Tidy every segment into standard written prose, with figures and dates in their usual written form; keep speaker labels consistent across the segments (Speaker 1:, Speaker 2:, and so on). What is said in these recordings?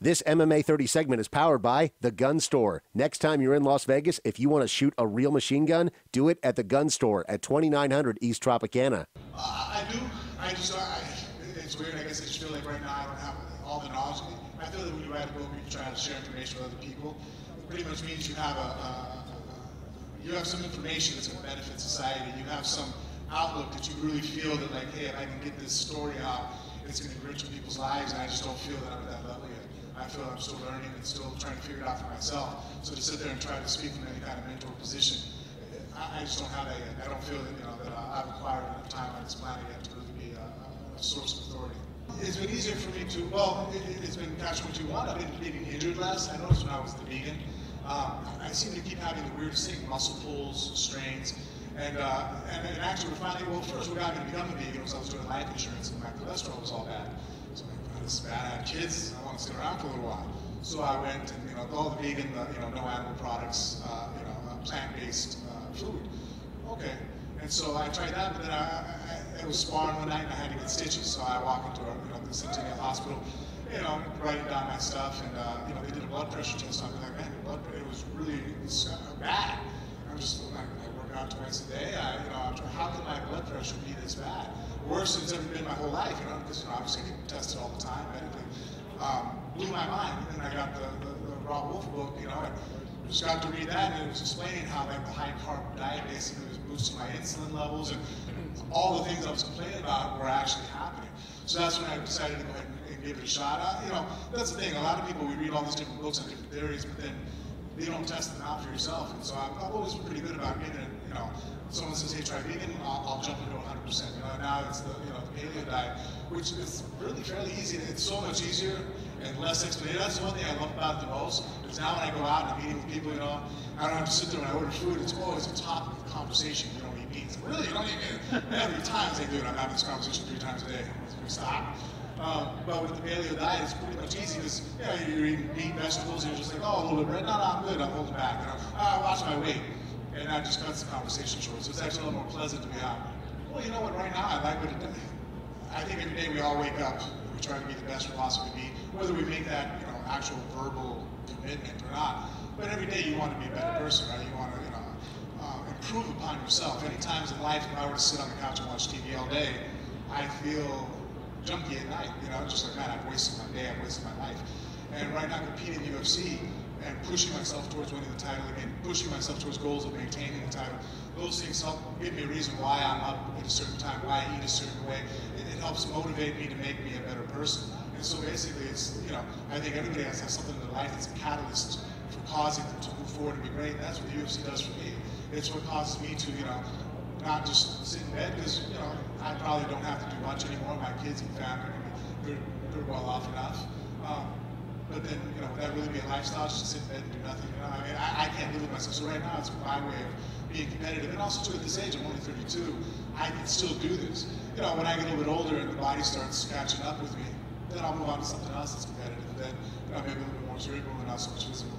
Speaker 1: This MMA 30 segment is powered by The Gun Store. Next time you're in Las Vegas, if you want to shoot a real machine gun, do it at The Gun Store at 2900 East Tropicana.
Speaker 2: I do. It's weird. I guess I just feel like right now I don't have all the knowledge. I feel that when you write a book, you try to share information with other people. It pretty much means you have some information that's going to benefit society. You have some outlook that you really feel that, like, hey, if I can get this story out, it's going to enrich people's lives, and I just don't feel that I'm at that level yet. I feel I'm still learning and still trying to figure it out for myself. So to sit there and try to speak from any kind of mentor position, I just don't have that yet. I don't feel that, that I've acquired enough time on this planet yet to really be a source of authority. It's been easier for me to, it's been catch-22. I've been getting injured less. I noticed when I was the vegan. I seem to keep having the weirdest thing, muscle pulls, strains. And actually, first what got me to become a vegan was I was doing life insurance and my cholesterol was all bad. So I'm like, this is bad. I have kids. I want to sit around for a little while. So I went and, all the vegan, no animal products, plant-based food. Okay. And so I tried that, but then I was sparring one night and I had to get stitches. So I walked into the Centennial Hospital, writing down my stuff, and they did a blood pressure test. I'm like, man, your blood pressure, it was really bad. I'm just like, I work out twice a day. How can my blood pressure be this bad? Worse than it's ever been my whole life, because obviously I get tested all the time medically. Blew my mind. And then I got the Raw Wolf book, I just got to read that, and it was explaining how the high carb diet basically was boosting my insulin levels, and all the things I was complaining about were actually happening. So that's when I decided to go ahead and give it a shot. That's the thing. A lot of people, we read all these different books on different theories, but then you don't test them out for yourself. And so I've always been pretty good about getting it. Someone says, hey, try vegan, I'll jump into 100%. Now it's the paleo diet, which is really fairly easy. It's so much easier and less expensive. That's the one thing I love about it the most. Is now when I go out and I'm eating with people, I don't have to sit there when I order food. It's always a topic of conversation. You don't eat meat. Really, you don't eat meat. Every time they do it, I'm having this conversation 3 times a day. Stop. But with the paleo diet, it's pretty much easy because you're eating meat, vegetables, and you're just like, oh, a little bit of bread. No, I'm good. I'm holding back. I watch my weight, and that just cuts the conversation short. So it's actually a little more pleasant to be out. Well, you know what? Right now, I like what it does. I think every day we all wake up, we try to be the best we possibly be, whether we make that actual verbal commitment or not. But every day you want to be a better person, right? You want to improve upon yourself. Many times in life, if I were to sit on the couch and watch TV all day, I feel junky at night, just like, man, I've wasted my day, I've wasted my life. And right now, competing in the UFC and pushing myself towards winning the title again, pushing myself towards goals of maintaining the title, those things help give me a reason why I'm up at a certain time, why I eat a certain way. It helps motivate me to make me a better person. And so basically, it's, I think everybody has to have something in their life that's a catalyst for causing them to move forward and be great. And that's what the UFC does for me. It's what causes me to, not just sit in bed, because I probably don't have to do much anymore. My kids and family, they're well off enough. But then, would that really be a lifestyle, just to sit in bed and do nothing? I can't live with myself. So right now, it's my way of being competitive. And also, too, at this age, I'm only 32, I can still do this. When I get a little bit older and the body starts catching up with me, then I'll move on to something else that's competitive. And then, maybe a little bit more cerebral and not so much physical.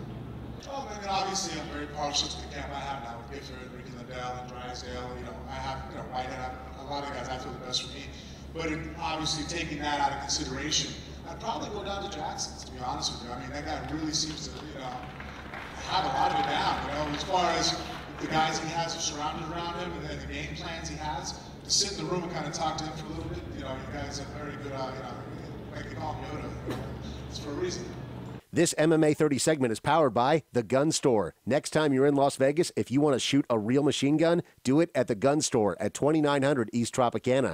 Speaker 2: Oh, I mean, obviously, I'm very partial to the camp I have now with Gifford, Ricky Liddell, and Drysdale. I have, Whitehead. A lot of the guys I feel the best for me. But obviously, taking that out of consideration, I'd probably go down to Jackson's, to be honest with you. I mean, that guy really seems to, have a lot of it down. As far as the guys he has surrounded around him and the game plans he has, to sit in the room and kind of talk to him for a little bit. You guys are very good. Like they call him Yoda. It's for a reason.
Speaker 1: This MMA 30 segment is powered by The Gun Store. Next time you're in Las Vegas, if you want to shoot a real machine gun, do it at The Gun Store at 2900 East Tropicana.